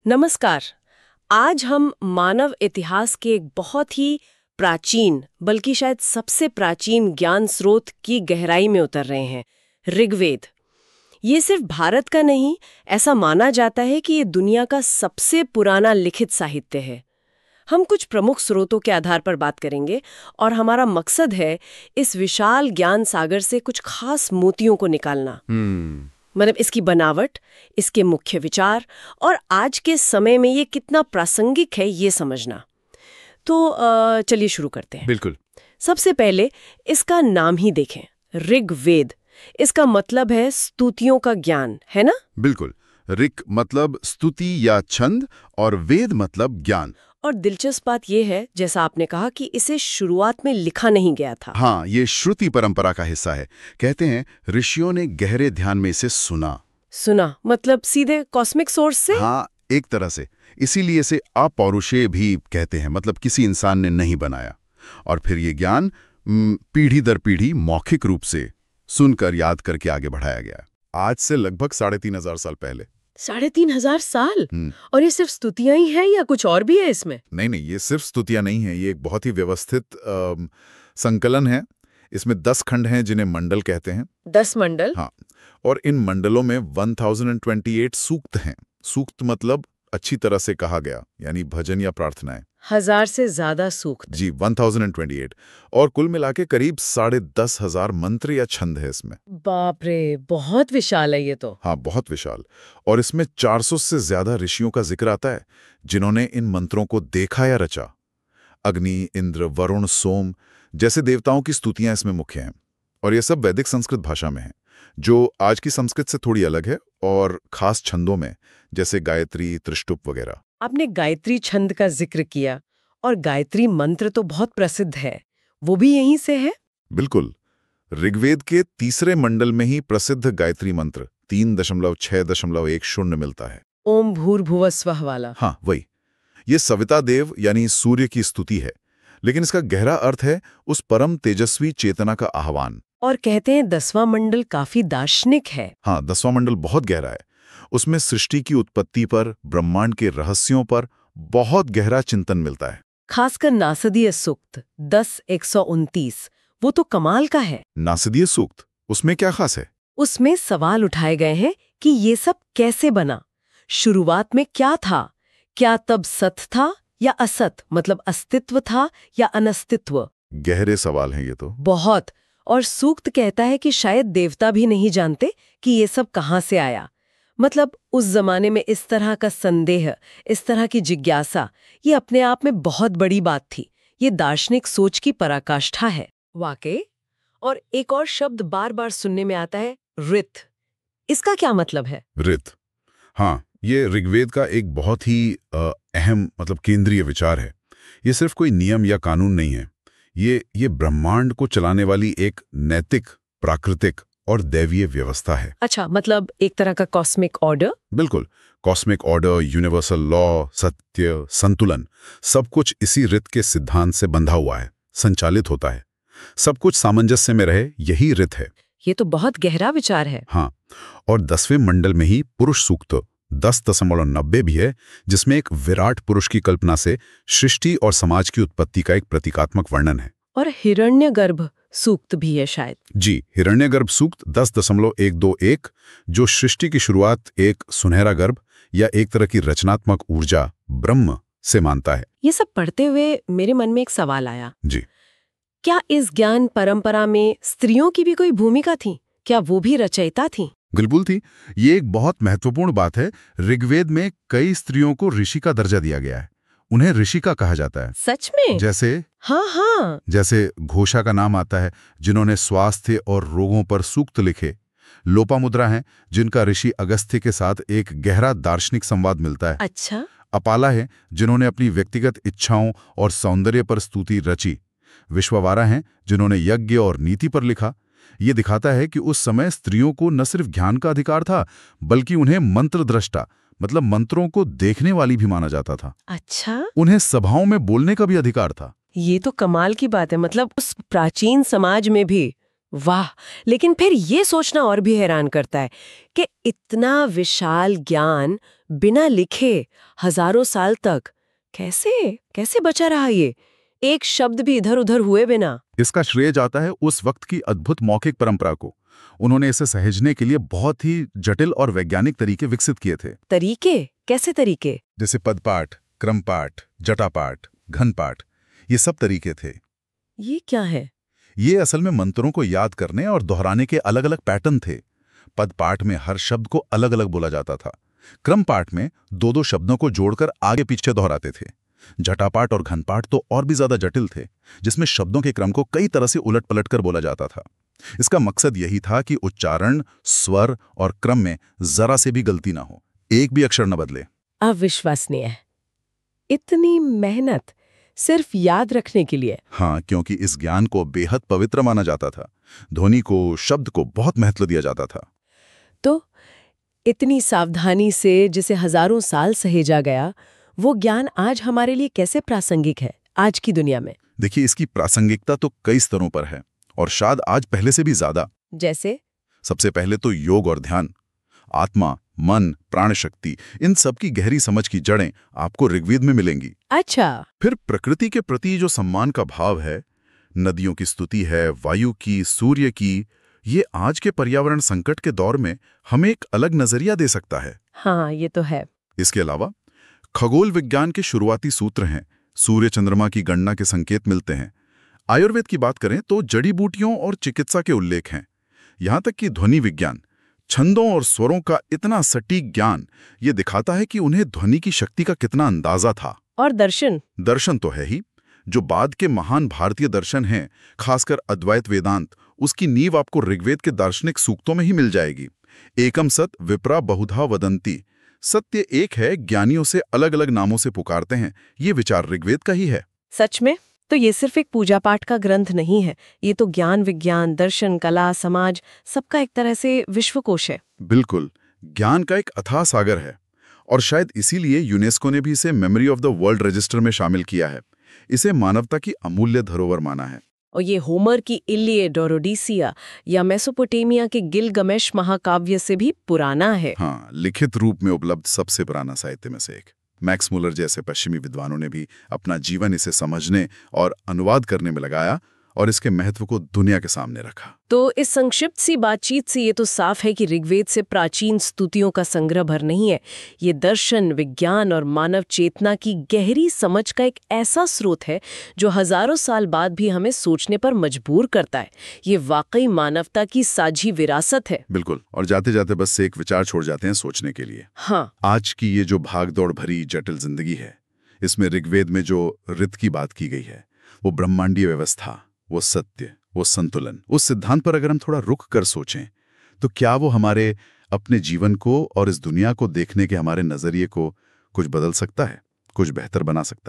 नमस्कार। आज हम मानव इतिहास के एक बहुत ही प्राचीन, बल्कि शायद सबसे प्राचीन ज्ञान स्रोत की गहराई में उतर रहे हैं, ऋग्वेद। ये सिर्फ भारत का नहीं, ऐसा माना जाता है कि ये दुनिया का सबसे पुराना लिखित साहित्य है। हम कुछ प्रमुख स्रोतों के आधार पर बात करेंगे और हमारा मकसद है इस विशाल ज्ञान सागर से कुछ खास मोतियों को निकालना। मतलब इसकी बनावट, इसके मुख्य विचार और आज के समय में ये कितना प्रासंगिक है ये समझना। तो चलिए शुरू करते हैं। बिल्कुल। सबसे पहले इसका नाम ही देखें, ऋग्वेद। इसका मतलब है स्तुतियों का ज्ञान, है ना? बिल्कुल। ऋग मतलब स्तुति या छंद और वेद मतलब ज्ञान। और दिलचस्प बात यह है, जैसा आपने कहा, कि इसे शुरुआत में लिखा नहीं गया था। हाँ, ये श्रुति परंपरा का हिस्सा है। कहते हैं ऋषियों ने गहरे ध्यान में इसे सुना मतलब सीधे कॉस्मिक सोर्स से? हाँ, एक तरह से। इसीलिए इसे अपौरुषेय भी कहते हैं, मतलब किसी इंसान ने नहीं बनाया। और फिर ये ज्ञान पीढ़ी दर पीढ़ी मौखिक रूप से सुनकर याद करके आगे बढ़ाया गया। आज से लगभग 3500 साल पहले। 3500 साल? और ये सिर्फ स्तुतियां ही हैं या कुछ और भी है इसमें? नहीं, ये सिर्फ स्तुतियां नहीं है। ये एक बहुत ही व्यवस्थित संकलन है। इसमें 10 खंड हैं जिन्हें मंडल कहते हैं। 10 मंडल? हाँ, और इन मंडलों में 1028 सूक्त हैं। सूक्त मतलब अच्छी तरह से कहा गया, यानी भजन या प्रार्थनाएं। 1000 से ज्यादा सूक्त? जी, 1028। और कुल मिलाके करीब 10,500 मंत्र या छंद है इसमें। बाप रे, बहुत विशाल है ये तो। हाँ, बहुत विशाल। और इसमें 400 से ज्यादा ऋषियों का जिक्र आता है जिन्होंने इन मंत्रों को देखा या रचा। अग्नि, इंद्र, वरुण, सोम जैसे देवताओं की स्तुतियां इसमें मुख्य हैं। और ये सब वैदिक संस्कृत भाषा में है, जो आज की संस्कृत से थोड़ी अलग है, और खास छंदों में, जैसे गायत्री, त्रिष्टुप वगैरह। आपने गायत्री छंद का जिक्र किया, और गायत्री मंत्र तो बहुत प्रसिद्ध है, वो भी यहीं से है? बिल्कुल। ऋग्वेद के तीसरे मंडल में ही प्रसिद्ध गायत्री मंत्र 3.6.10 मिलता है। ओम भूर्भुवः स्वः वाला? हाँ, वही। ये सविता देव यानी सूर्य की स्तुति है, लेकिन इसका गहरा अर्थ है उस परम तेजस्वी चेतना का आह्वान। और कहते हैं 10वां मंडल काफी दार्शनिक है। हाँ, 10वां मंडल बहुत गहरा है। उसमें सृष्टि की उत्पत्ति पर, ब्रह्मांड के रहस्यों पर बहुत गहरा चिंतन मिलता है। खासकर नासदीय सूक्त 10:129, वो तो कमाल का है। नासदीय सूक्त, उसमें क्या खास है? उसमें सवाल उठाए गए हैं कि ये सब कैसे बना, शुरुआत में क्या था, क्या तब सत था या असत, मतलब अस्तित्व था या अनस्तित्व? गहरे सवाल हैं ये तो। बहुत। और सूक्त कहता है कि शायद देवता भी नहीं जानते कि ये सब कहाँ से आया। मतलब उस जमाने में इस तरह का संदेह, इस तरह की जिज्ञासा, ये अपने आप में बहुत बड़ी बात थी। ये दार्शनिक सोच की पराकाष्ठा है वाकई। और एक और शब्द बार बार सुनने में आता है, ऋत। इसका क्या मतलब है? ऋत, हाँ, ये ऋग्वेद का एक बहुत ही अहम, मतलब केंद्रीय विचार है। ये सिर्फ कोई नियम या कानून नहीं है। ये ब्रह्मांड को चलाने वाली एक नैतिक, प्राकृतिक और दैवीय व्यवस्था है। अच्छा, मतलब एक तरह का कॉस्मिक ऑर्डर? बिल्कुल। कॉस्मिक ऑर्डर, यूनिवर्सल लॉ, सत्य, संतुलन, सब कुछ इसी ऋत के सिद्धांत से बंधा हुआ है, संचालित होता है। सब कुछ सामंजस्य में रहे, यही ऋत है। ये तो बहुत गहरा विचार है। हाँ, और 10वें मंडल में ही पुरुष सूक्त 10.90 भी है, जिसमें एक विराट पुरुष की कल्पना से सृष्टि और समाज की उत्पत्ति का एक प्रतीकात्मक वर्णन है। और हिरण्यगर्भ सूक्त भी है शायद? जी, हिरण्यगर्भ सूक्त 10.121, जो सृष्टि की शुरुआत एक सुनहरा गर्भ या एक तरह की रचनात्मक ऊर्जा, ब्रह्म से मानता है। ये सब पढ़ते हुए मेरे मन में एक सवाल आया। जी, क्या इस ज्ञान परंपरा में स्त्रियों की भी कोई भूमिका थी? क्या वो भी रचयिता थी? बिल्कुल थी। ये एक बहुत महत्वपूर्ण बात है। ऋग्वेद में कई स्त्रियों को ऋषि का दर्जा दिया गया है। उन्हें ऋषिका कहा जाता है। सच में? जैसे, हाँ, जैसे घोषा का नाम आता है, जिन्होंने स्वास्थ्य और रोगों पर सूक्त लिखे। लोपामुद्रा हैं, जिनका ऋषि अगस्त्य के साथ एक गहरा दार्शनिक संवाद मिलता है। अच्छा। अपाला है, जिन्होंने अपनी व्यक्तिगत इच्छाओं और सौंदर्य पर स्तुति रची। विश्ववारा हैं, जिन्होंने यज्ञ और नीति पर लिखा। ये दिखाता है कि उस समय स्त्रियों को न सिर्फ ज्ञान का अधिकार था, बल्कि उन्हें मंत्रद्रष्टा, मतलब मंत्रों को देखने वाली भी माना जाता था। अच्छा। उन्हें सभाओं में बोलने का भी अधिकार था। ये तो कमाल की बात है। मतलब उस प्राचीन समाज में भी वाह। लेकिन फिर ये सोचना और भी हैरान करता है कि इतना विशाल ज्ञान बिना लिखे हजारों साल तक कैसे कैसे बचा रहा, ये एक शब्द भी इधर उधर हुए बिना। इसका श्रेय जाता है उस वक्त की अद्भुत मौखिक परंपरा को। उन्होंने इसे सहेजने के लिए बहुत ही जटिल और वैज्ञानिक तरीके विकसित किए थे। तरीके? कैसे तरीके? जैसे पदपाठ, क्रमपाठ, जटापाठ, घनपाठ, ये सब तरीके थे। ये क्या है? ये असल में मंत्रों को याद करने और दोहराने के अलग अलग पैटर्न थे। पदपाठ में हर शब्द को अलग अलग बोला जाता था। क्रमपाठ में दो दो शब्दों को जोड़कर आगे पीछे दोहराते थे। जटापाठ और घनपाठ तो और भी ज्यादा जटिल थे, जिसमें शब्दों के क्रम को कई तरह से उलट पलट कर बोला जाता था। इसका मकसद यही था कि उच्चारण, स्वर और क्रम में जरा से भी गलती ना हो, एक भी अक्षर न बदले। अविश्वसनीय है, इतनी मेहनत सिर्फ याद रखने के लिए। हाँ, क्योंकि इस ज्ञान को बेहद पवित्र माना जाता था। ध्वनि को, शब्द को बहुत महत्व दिया जाता था। तो इतनी सावधानी से जिसे हजारों साल सहेजा गया, वो ज्ञान आज हमारे लिए कैसे प्रासंगिक है आज की दुनिया में? देखिए, इसकी प्रासंगिकता तो कई स्तरों पर है, और शायद आज पहले से भी ज्यादा। जैसे? सबसे पहले तो योग और ध्यान। आत्मा, मन, प्राण शक्ति, इन सब की गहरी समझ की जड़ें आपको ऋग्वेद में मिलेंगी। अच्छा। फिर प्रकृति के प्रति जो सम्मान का भाव है, नदियों की स्तुति है, वायु की, सूर्य की, ये आज के पर्यावरण संकट के दौर में हमें एक अलग नजरिया दे सकता है। हाँ, ये तो है। इसके अलावा खगोल विज्ञान के शुरुआती सूत्र हैं, सूर्य चंद्रमा की गणना के संकेत मिलते हैं। आयुर्वेद की बात करें तो जड़ी बूटियों और चिकित्सा के उल्लेख हैं। यहां तक कि ध्वनि विज्ञान, छंदों और स्वरों का इतना सटीक ज्ञान, ये दिखाता है कि उन्हें ध्वनि की शक्ति का कितना अंदाजा था। और दर्शन? दर्शन तो है ही। जो बाद के महान भारतीय दर्शन हैं, खासकर अद्वैत वेदांत, उसकी नींव आपको ऋग्वेद के दार्शनिक सूक्तों में ही मिल जाएगी। एकम सत विप्रा बहुधा वदंती, सत्य एक है, ज्ञानियों से अलग अलग नामों से पुकारते हैं, ये विचार ऋग्वेद का ही है। सच में? तो ये सिर्फ एक पूजा पाठ का ग्रंथ नहीं है, ये तो ज्ञान, विज्ञान, दर्शन, कला, समाज, सबका एक तरह से विश्वकोश है। बिल्कुल, ज्ञान का एक अथाह सागर है, और शायद इसीलिए यूनेस्को ने भी इसे memory of the world register में शामिल किया है। इसे मानवता की अमूल्य धरोहर माना है। और ये होमर की इलियड और ओडिसिया या मेसोपोटामिया के गिलगमेश महाकाव्य से भी पुराना है। हाँ, लिखित रूप में उपलब्ध सबसे पुराना साहित्य में से एक। मैक्स मुलर जैसे पश्चिमी विद्वानों ने भी अपना जीवन इसे समझने और अनुवाद करने में लगाया और इसके महत्व को दुनिया के सामने रखा। तो इस संक्षिप्त सी बातचीत से ये तो साफ है कि ऋग्वेद से प्राचीन स्तुतियों का संग्रह भर नहीं है। ये दर्शन, विज्ञान और मानव चेतना की गहरी समझ का एक ऐसा स्रोत है जो हजारों साल बाद भी हमें सोचने पर मजबूर करता है। ये वाकई मानवता की साझी विरासत है। बिल्कुल। और जाते जाते बस एक विचार छोड़ जाते हैं सोचने के लिए। हाँ, आज की ये जो भागदौड़ भरी जटिल जिंदगी है, इसमें ऋग्वेद में जो ऋत की बात की गई है, वो ब्रह्मांडीय व्यवस्था, वो सत्य, वो संतुलन, उस सिद्धांत पर अगर हम थोड़ा रुक कर सोचें, तो क्या वो हमारे अपने जीवन को और इस दुनिया को देखने के हमारे नजरिए को कुछ बदल सकता है, कुछ बेहतर बना सकता है?